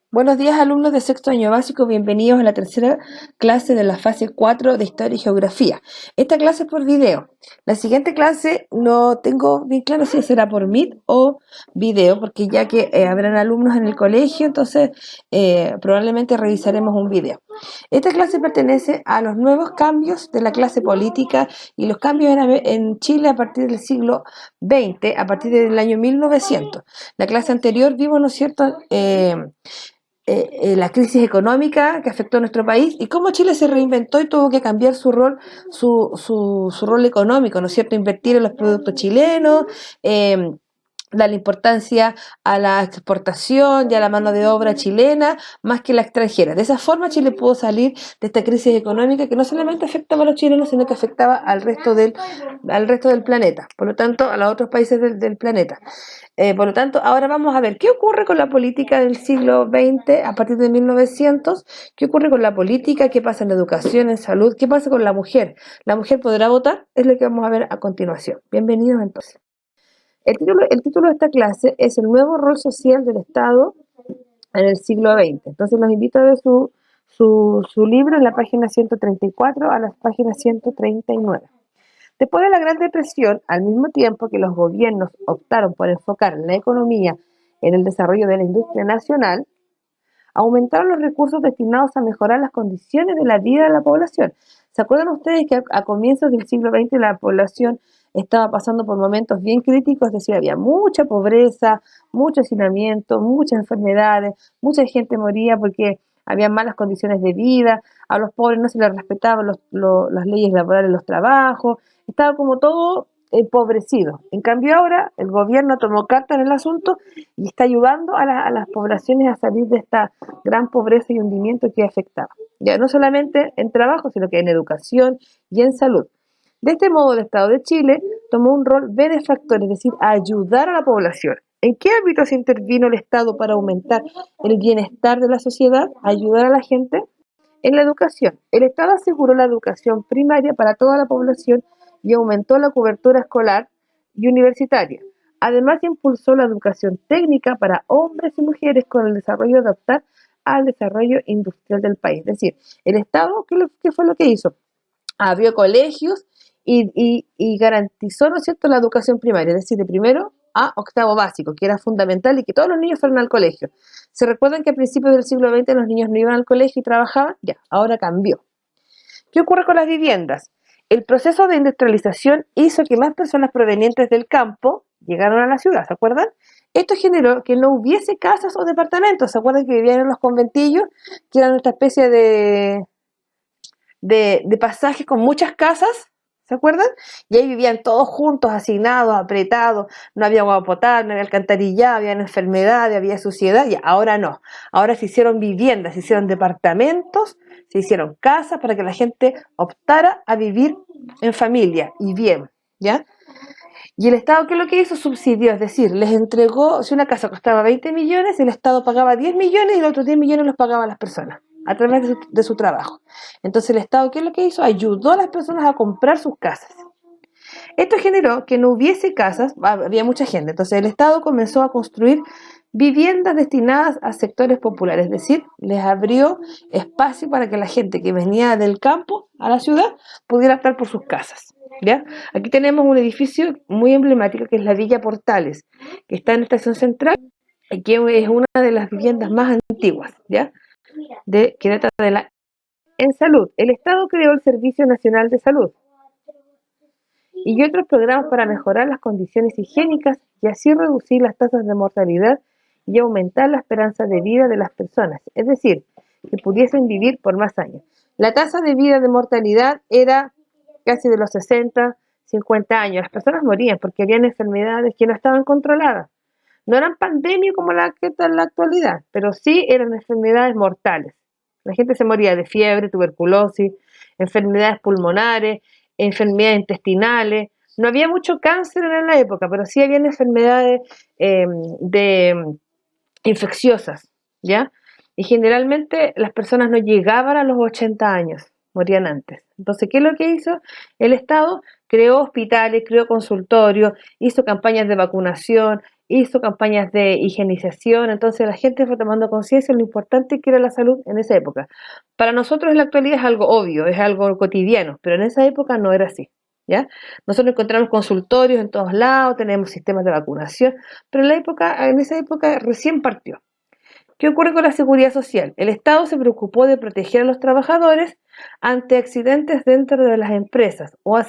Buenos días, alumnos de sexto año básico, bienvenidos a la tercera clase de la fase 4 de Historia y Geografía. Esta clase es por video. La siguiente clase no tengo bien claro si será por Meet o video, porque ya que habrán alumnos en el colegio, entonces probablemente revisaremos un video. Esta clase pertenece a los nuevos cambios de la clase política y los cambios en Chile a partir del siglo XX, a partir del año 1900. La clase anterior vimos, ¿no es cierto?, la crisis económica que afectó a nuestro país y cómo Chile se reinventó y tuvo que cambiar su rol, su rol económico, ¿no es cierto? Invertir en los productos chilenos, eh, darle importancia a la exportación y a la mano de obra chilena más que la extranjera. De esa forma Chile pudo salir de esta crisis económica que no solamente afectaba a los chilenos, sino que afectaba al resto del planeta, por lo tanto a los otros países del planeta. Por lo tanto, ahora vamos a ver qué ocurre con la política del siglo XX a partir de 1900, qué ocurre con la política, qué pasa en la educación, en salud, qué pasa con la mujer. ¿La mujer podrá votar? Es lo que vamos a ver a continuación. Bienvenidos entonces. El título de esta clase es el nuevo rol social del Estado en el siglo XX. Entonces los invito a ver su libro en la página 134 a la página 139. Después de la Gran Depresión, al mismo tiempo que los gobiernos optaron por enfocar la economía en el desarrollo de la industria nacional, aumentaron los recursos destinados a mejorar las condiciones de la vida de la población. ¿Se acuerdan ustedes que a comienzos del siglo XX la población estaba pasando por momentos bien críticos? Es decir, había mucha pobreza, mucho hacinamiento, muchas enfermedades, mucha gente moría porque había malas condiciones de vida, a los pobres no se les respetaban las leyes laborales, los trabajos, estaba como todo empobrecido. En cambio ahora el gobierno tomó carta en el asunto y está ayudando a las poblaciones a salir de esta gran pobreza y hundimiento que afectaba. Ya no solamente en trabajo, sino que en educación y en salud. De este modo, el Estado de Chile tomó un rol benefactor, es decir, a ayudar a la población. ¿En qué ámbitos intervino el Estado para aumentar el bienestar de la sociedad, ayudar a la gente? En la educación. El Estado aseguró la educación primaria para toda la población y aumentó la cobertura escolar y universitaria. Además, impulsó la educación técnica para hombres y mujeres con el desarrollo de adaptar al desarrollo industrial del país. Es decir, el Estado, ¿qué fue lo que hizo? Abrió colegios y garantizó, ¿no es cierto?, la educación primaria, es decir, de primero a octavo básico, que era fundamental y que todos los niños fueran al colegio. ¿Se recuerdan que a principios del siglo XX los niños no iban al colegio y trabajaban? Ya, ahora cambió. ¿Qué ocurre con las viviendas? El proceso de industrialización hizo que más personas provenientes del campo llegaron a la ciudad, ¿se acuerdan? Esto generó que no hubiese casas o departamentos, ¿se acuerdan que vivían en los conventillos, que eran esta especie de pasajes con muchas casas? ¿Se acuerdan? Y ahí vivían todos juntos, hacinados, apretados, no había agua potable, no había alcantarillado, había enfermedades, había suciedad, y ahora no. Ahora se hicieron viviendas, se hicieron departamentos, se hicieron casas para que la gente optara a vivir en familia y bien, ¿ya? Y el Estado, ¿qué es lo que hizo? Subsidió, es decir, les entregó, si una casa costaba 20 millones, el Estado pagaba 10 millones y los otros 10 millones los pagaban las personas a través de su trabajo. Entonces el Estado, ¿qué es lo que hizo? Ayudó a las personas a comprar sus casas. Esto generó que no hubiese casas, había mucha gente, entonces el Estado comenzó a construir viviendas destinadas a sectores populares, es decir, les abrió espacio para que la gente que venía del campo a la ciudad pudiera optar por sus casas. ¿Ya? Aquí tenemos un edificio muy emblemático que es la Villa Portales, que está en la estación central y que es una de las viviendas más antiguas, ¿ya? Que data de la... En salud, el Estado creó el Servicio Nacional de Salud y otros programas para mejorar las condiciones higiénicas y así reducir las tasas de mortalidad y aumentar la esperanza de vida de las personas, es decir, que pudiesen vivir por más años. La tasa de vida de mortalidad era casi de los 60, 50 años. Las personas morían porque habían enfermedades que no estaban controladas. No eran pandemias como la que está en la actualidad, pero sí eran enfermedades mortales. La gente se moría de fiebre, tuberculosis, enfermedades pulmonares, enfermedades intestinales. No había mucho cáncer en la época, pero sí habían enfermedades infecciosas, ¿ya? Y generalmente las personas no llegaban a los 80 años, morían antes. Entonces, ¿qué es lo que hizo? El Estado creó hospitales, creó consultorios, hizo campañas de vacunación, hizo campañas de higienización, entonces la gente fue tomando conciencia de lo importante que era la salud en esa época. Para nosotros en la actualidad es algo obvio, es algo cotidiano, pero en esa época no era así, ¿ya? Nosotros encontramos consultorios en todos lados, tenemos sistemas de vacunación, pero en esa época recién partió. ¿Qué ocurre con la seguridad social? El Estado se preocupó de proteger a los trabajadores ante accidentes dentro de las empresas, los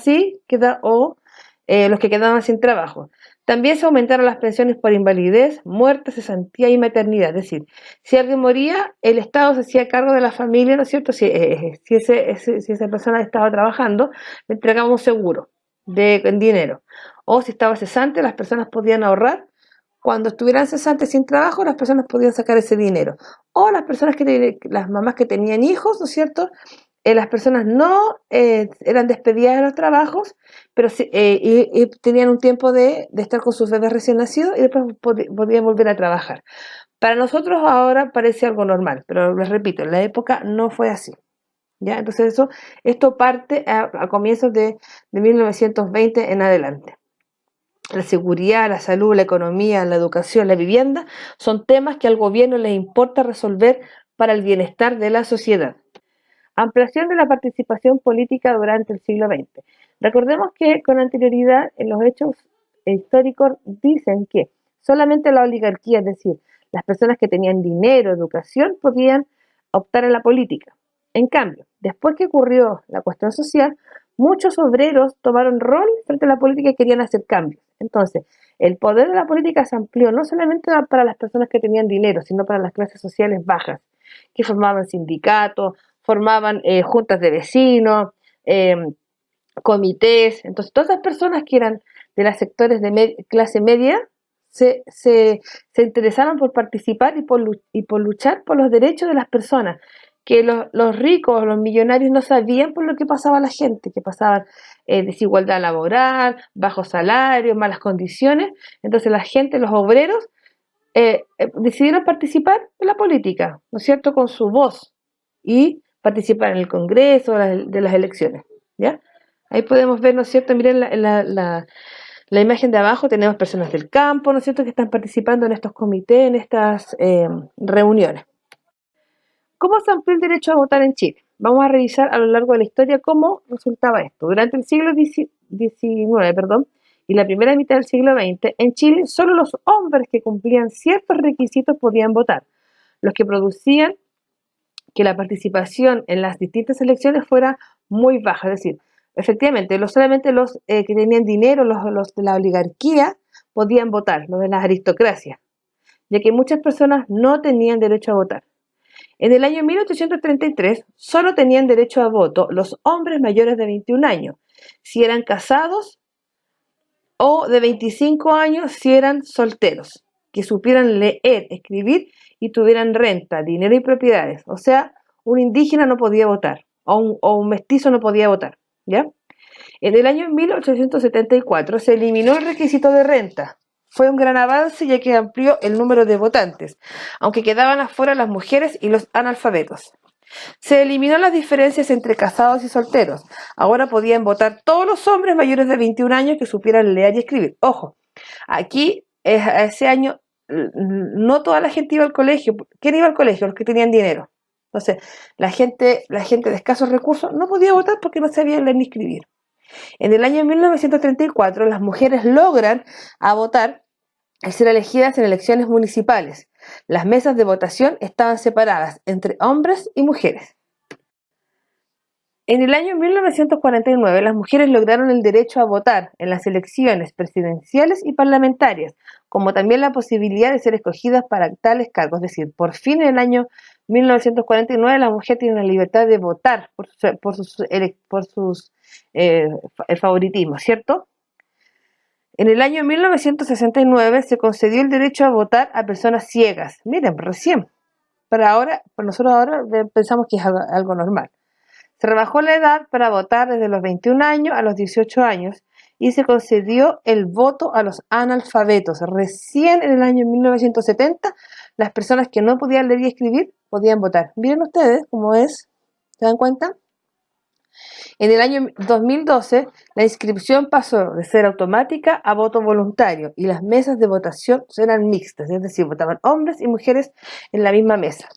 que quedaban sin trabajo. También se aumentaron las pensiones por invalidez, muerte, cesantía y maternidad. Es decir, si alguien moría, el Estado se hacía cargo de la familia, ¿no es cierto? Si esa persona estaba trabajando, le entregaba un seguro en dinero. O si estaba cesante, las personas podían ahorrar cuando estuvieran cesantes sin trabajo, las personas podían sacar ese dinero. O las mamás que tenían hijos, ¿no es cierto? Las personas no eran despedidas de los trabajos, pero y tenían un tiempo de estar con sus bebés recién nacidos y después podían volver a trabajar. Para nosotros ahora parece algo normal, pero les repito, en la época no fue así. ¿Ya? Entonces esto parte a comienzos de 1920 en adelante. La seguridad, la salud, la economía, la educación, la vivienda son temas que al gobierno les importa resolver para el bienestar de la sociedad. Ampliación de la participación política durante el siglo XX. Recordemos que con anterioridad en los hechos históricos dicen que solamente la oligarquía, es decir, las personas que tenían dinero, educación, podían optar a la política. En cambio, después que ocurrió la cuestión social, muchos obreros tomaron rol frente a la política y querían hacer cambios. Entonces, el poder de la política se amplió no solamente para las personas que tenían dinero, sino para las clases sociales bajas, que formaban sindicatos, formaban juntas de vecinos, comités. Entonces, todas esas personas que eran de los sectores de clase media se interesaron por participar y por luchar por los derechos de las personas, que los ricos, los millonarios no sabían por lo que pasaba la gente, que pasaban desigualdad laboral, bajos salarios, malas condiciones. Entonces la gente, los obreros, decidieron participar en la política, ¿no es cierto?, con su voz y participar en el Congreso de las elecciones, ¿ya? Ahí podemos ver, ¿no es cierto?, miren la imagen de abajo, tenemos personas del campo, ¿no es cierto?, que están participando en estos comités, en estas reuniones. ¿Cómo se amplió el derecho a votar en Chile? Vamos a revisar a lo largo de la historia cómo resultaba esto. Durante el siglo XIX, y la primera mitad del siglo XX, en Chile solo los hombres que cumplían ciertos requisitos podían votar, los que producían que la participación en las distintas elecciones fuera muy baja. Es decir, efectivamente, solamente los que tenían dinero, los de la oligarquía, podían votar, los de las aristocracias, ya que muchas personas no tenían derecho a votar. En el año 1833 solo tenían derecho a voto los hombres mayores de 21 años, si eran casados, o de 25 años si eran solteros, que supieran leer, escribir y tuvieran renta, dinero y propiedades. O sea, un indígena no podía votar, o un mestizo no podía votar, ¿ya? En el año 1874 se eliminó el requisito de renta. Fue un gran avance ya que amplió el número de votantes, aunque quedaban afuera las mujeres y los analfabetos. Se eliminó las diferencias entre casados y solteros. Ahora podían votar todos los hombres mayores de 21 años que supieran leer y escribir. Ojo, aquí ese año no toda la gente iba al colegio. ¿Quién iba al colegio? Los que tenían dinero. Entonces, la gente de escasos recursos no podía votar porque no sabían leer ni escribir. En el año 1934, las mujeres logran votar al ser elegidas en elecciones municipales. Las mesas de votación estaban separadas entre hombres y mujeres. En el año 1949, las mujeres lograron el derecho a votar en las elecciones presidenciales y parlamentarias, como también la posibilidad de ser escogidas para tales cargos. Es decir, por fin en el año 1949 la mujer tiene la libertad de votar por sus favoritismos, ¿cierto? En el año 1969 se concedió el derecho a votar a personas ciegas. Miren, recién. Nosotros ahora pensamos que es algo normal. Se rebajó la edad para votar desde los 21 años a los 18 años y se concedió el voto a los analfabetos. Recién en el año 1970, las personas que no podían leer y escribir podían votar. Miren ustedes cómo es, ¿se dan cuenta? En el año 2012, la inscripción pasó de ser automática a voto voluntario y las mesas de votación eran mixtas, es decir, votaban hombres y mujeres en la misma mesa.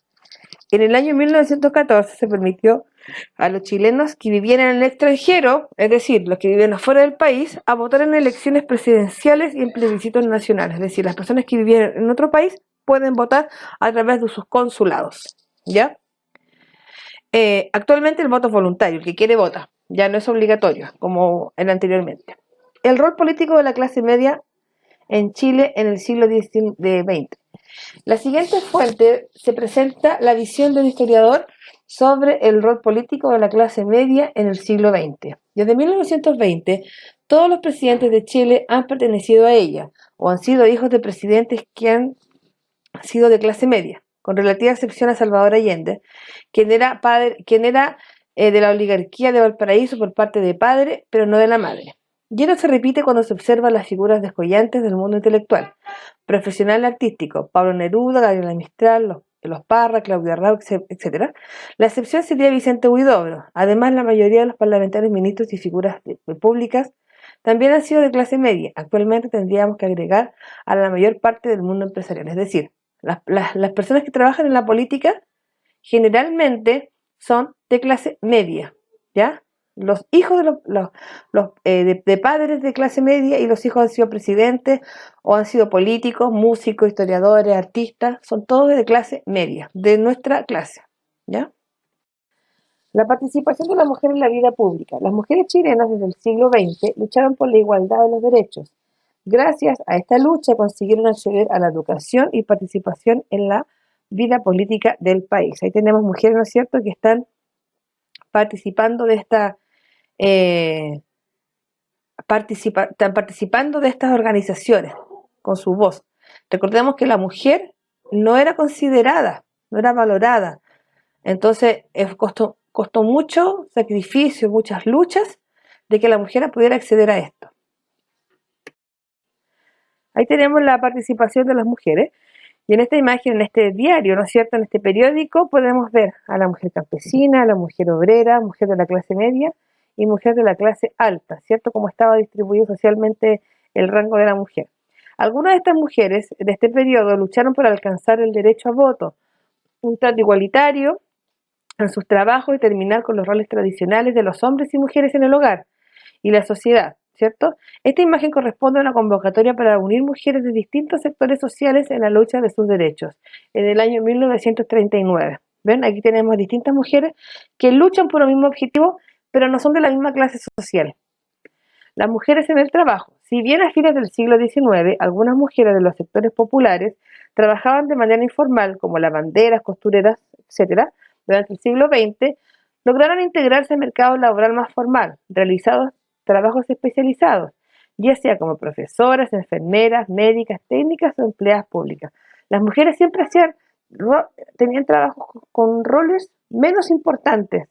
En el año 1914 se permitió a los chilenos que vivieran en el extranjero, es decir, los que vivían afuera del país, a votar en elecciones presidenciales y en plebiscitos nacionales. Es decir, las personas que vivieran en otro país pueden votar a través de sus consulados, ¿ya? Actualmente el voto es voluntario, el que quiere vota, ya no es obligatorio, como era anteriormente. El rol político de la clase media en Chile en el siglo XX. La siguiente fuente se presenta la visión de un historiador sobre el rol político de la clase media en el siglo XX. Desde 1920, todos los presidentes de Chile han pertenecido a ella o han sido hijos de presidentes que han sido de clase media, con relativa excepción a Salvador Allende, quien era de la oligarquía de Valparaíso por parte de padre, pero no de la madre. Y esto se repite cuando se observan las figuras descollantes del mundo intelectual, profesional y artístico, Pablo Neruda, Gabriela Mistral, los Parra, Claudia Raúl, etc. La excepción sería Vicente Huidobro. Además, la mayoría de los parlamentarios, ministros y figuras públicas también han sido de clase media. Actualmente tendríamos que agregar a la mayor parte del mundo empresarial. Es decir, las personas que trabajan en la política generalmente son de clase media, ¿ya? Los hijos de padres de clase media y los hijos han sido presidentes o han sido políticos, músicos, historiadores, artistas, son todos de clase media, de nuestra clase, ¿ya? La participación de la mujer en la vida pública. Las mujeres chilenas desde el siglo XX lucharon por la igualdad de los derechos. Gracias a esta lucha consiguieron acceder a la educación y participación en la vida política del país. Ahí tenemos mujeres, ¿no es cierto?, que están participando de están participando de estas organizaciones con su voz. Recordemos que la mujer no era considerada, no era valorada. Entonces costó mucho sacrificio, muchas luchas de que la mujer pudiera acceder a esto. Ahí tenemos la participación de las mujeres. Y en esta imagen, en este diario, ¿no es cierto?, en este periódico, podemos ver a la mujer campesina, a la mujer obrera, mujer de la clase media y mujer de la clase alta, ¿cierto?, cómo estaba distribuido socialmente el rango de la mujer. Algunas de estas mujeres de este periodo lucharon por alcanzar el derecho a voto, un trato igualitario en sus trabajos y terminar con los roles tradicionales de los hombres y mujeres en el hogar y la sociedad, ¿cierto? Esta imagen corresponde a una convocatoria para unir mujeres de distintos sectores sociales en la lucha de sus derechos, en el año 1939. ¿Ven? Aquí tenemos distintas mujeres que luchan por el mismo objetivo, pero no son de la misma clase social. Las mujeres en el trabajo. Si bien a fines del siglo XIX, algunas mujeres de los sectores populares trabajaban de manera informal, como lavanderas, costureras, etc., durante el siglo XX, lograron integrarse al mercado laboral más formal, realizados trabajos especializados, ya sea como profesoras, enfermeras, médicas, técnicas o empleadas públicas. Las mujeres siempre tenían trabajos con roles menos importantes,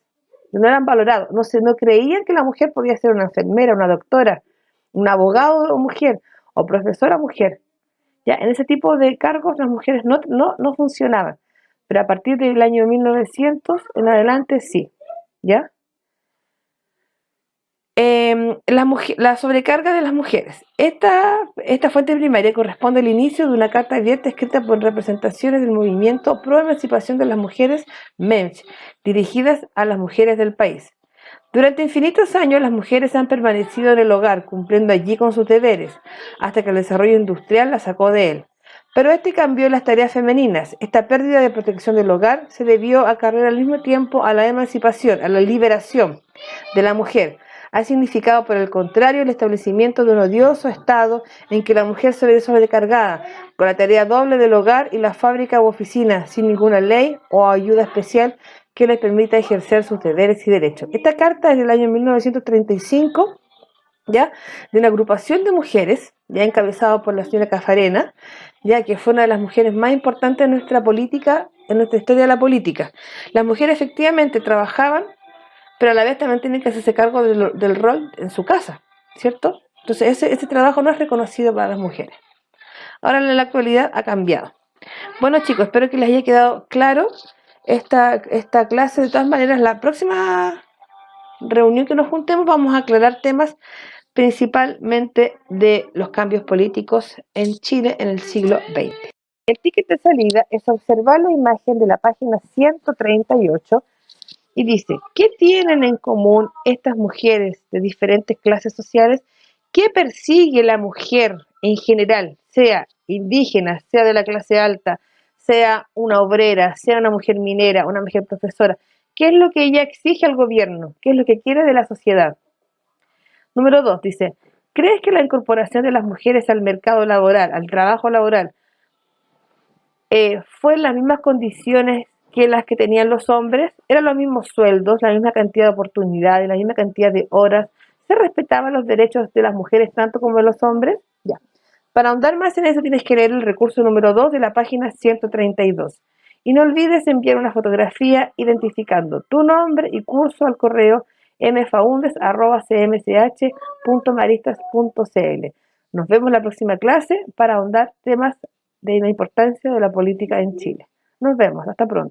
no eran valorados, no creían que la mujer podía ser una enfermera, una doctora, un abogado mujer o profesora mujer. Ya, en ese tipo de cargos las mujeres no funcionaban, pero a partir del año 1900 en adelante sí, ¿ya? La sobrecarga de las mujeres. Esta fuente primaria corresponde al inicio de una carta abierta escrita por representaciones del movimiento pro emancipación de las mujeres MEMS, dirigidas a las mujeres del país. Durante infinitos años las mujeres han permanecido en el hogar, cumpliendo allí con sus deberes, hasta que el desarrollo industrial las sacó de él. Pero este cambió en las tareas femeninas. Esta pérdida de protección del hogar se debió acarrear al mismo tiempo a la emancipación, a la liberación de la mujer. Ha significado, por el contrario, el establecimiento de un odioso estado en que la mujer se ve sobrecargada, con la tarea doble del hogar y la fábrica u oficina, sin ninguna ley o ayuda especial que le permita ejercer sus deberes y derechos. Esta carta es del año 1935, ¿ya?, de una agrupación de mujeres, ya encabezada por la señora Cafarena, ya que fue una de las mujeres más importantes en nuestra política, en nuestra historia de la política. Las mujeres efectivamente trabajaban, pero a la vez también tienen que hacerse cargo del rol en su casa, ¿cierto? Entonces ese trabajo no es reconocido para las mujeres. Ahora en la actualidad ha cambiado. Bueno chicos, espero que les haya quedado claro esta clase. De todas maneras, la próxima reunión que nos juntemos vamos a aclarar temas principalmente de los cambios políticos en Chile en el siglo XX. El ticket de salida es observar la imagen de la página 138 y dice, ¿qué tienen en común estas mujeres de diferentes clases sociales? ¿Qué persigue la mujer en general, sea indígena, sea de la clase alta, sea una obrera, sea una mujer minera, una mujer profesora? ¿Qué es lo que ella exige al gobierno? ¿Qué es lo que quiere de la sociedad? Número 2 dice, ¿crees que la incorporación de las mujeres al mercado laboral, al trabajo laboral, fue en las mismas condiciones que las que tenían los hombres? Eran los mismos sueldos, la misma cantidad de oportunidades, la misma cantidad de horas. ¿Se respetaban los derechos de las mujeres tanto como de los hombres? Ya. Para ahondar más en eso tienes que leer el recurso número 2 de la página 132. Y no olvides enviar una fotografía identificando tu nombre y curso al correo mfaundes@cmch.maristas.cl. Nos vemos en la próxima clase para ahondar temas de la importancia de la política en Chile. Nos vemos, hasta pronto.